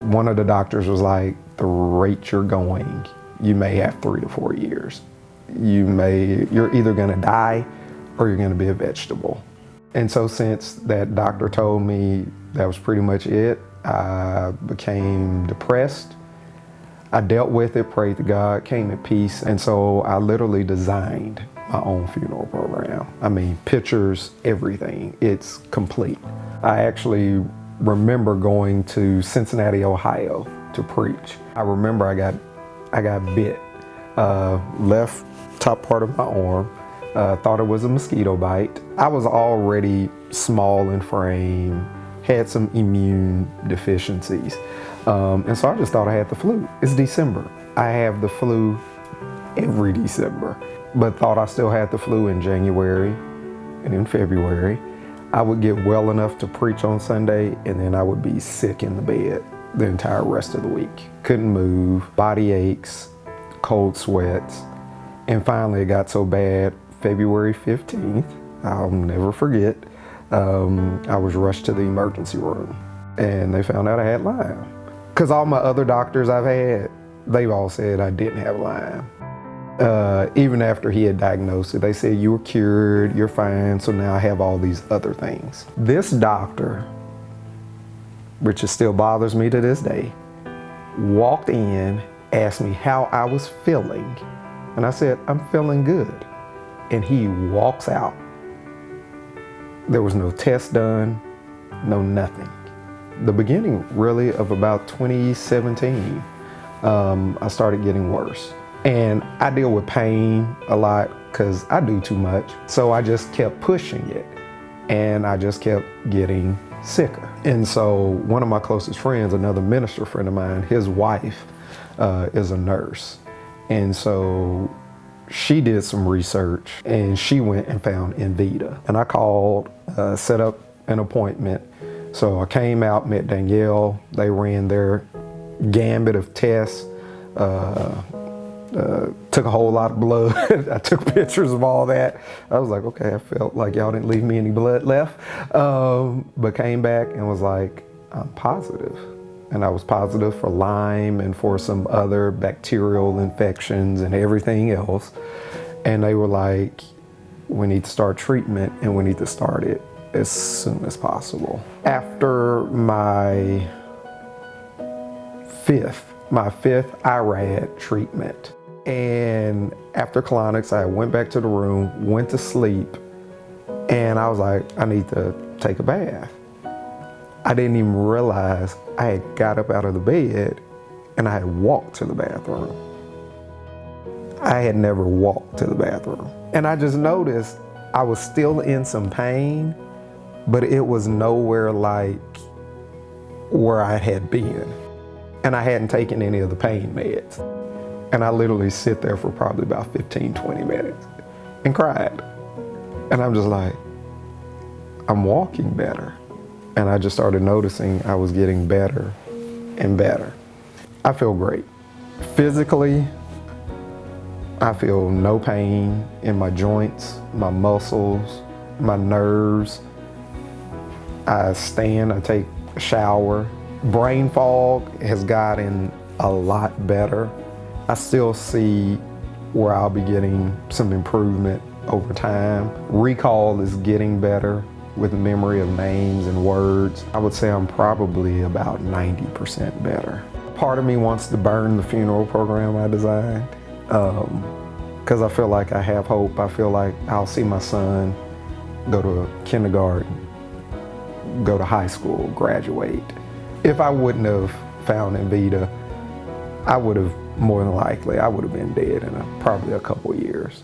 One of the doctors was like, the rate you're going, you may have 3 to 4 years. You're either gonna die or you're gonna be a vegetable. And so since that doctor told me that was pretty much it, I became depressed. I dealt with it, prayed to God, came at peace, and so I literally designed my own funeral program. I mean, pictures, everything, it's complete. I actually remember going to Cincinnati, Ohio to preach. I remember I got bit, left top part of my arm, thought it was a mosquito bite. I was already small in frame, had some immune deficiencies. And so I just thought I had the flu. It's December. I have the flu every December, but thought I still had the flu in January and in February. I would get well enough to preach on Sunday, and then I would be sick in the bed the entire rest of the week. Couldn't move, body aches, cold sweats, and finally it got so bad, February 15th, I'll never forget, I was rushed to the emergency room, and they found out I had Lyme. Because all my other doctors I've had, they've all said I didn't have Lyme. Even after he had diagnosed it, they said, you were cured, you're fine, so now I have all these other things. This doctor, which it still bothers me to this day, walked in, asked me how I was feeling, and I said, I'm feeling good. And he walks out. There was no test done, no nothing. The beginning really of about 2017, I started getting worse. And I deal with pain a lot because I do too much. So I just kept pushing it and I just kept getting sicker. And so one of my closest friends, another minister friend of mine, his wife is a nurse. And so she did some research and she went and found Envita. And I called, set up an appointment. So I came out, met Danielle. They ran their gambit of tests. Took a whole lot of blood. I took pictures of all that. I was like, okay, I felt like y'all didn't leave me any blood left. But came back and was like, I'm positive. And I was positive for Lyme and for some other bacterial infections and everything else. And they were like, we need to start treatment and we need to start it as soon as possible. After my fifth IRAD treatment, and after colonics, I went back to the room, went to sleep, and I was like, I need to take a bath. I didn't even realize I had got up out of the bed and I had walked to the bathroom. I had never walked to the bathroom. And I just noticed I was still in some pain, but it was nowhere like where I had been. And I hadn't taken any of the pain meds. And I literally sit there for probably about 15, 20 minutes and cried. And I'm just like, I'm walking better. And I just started noticing I was getting better and better. I feel great. Physically, I feel no pain in my joints, my muscles, my nerves. I stand, I take a shower. Brain fog has gotten a lot better. I still see where I'll be getting some improvement over time. Recall is getting better with memory of names and words. I would say I'm probably about 90% better. Part of me wants to burn the funeral program I designed because I feel like I have hope. I feel like I'll see my son go to kindergarten, go to high school, graduate. If I wouldn't have found Envita, I would have, more than likely, I would have been dead in probably a couple years.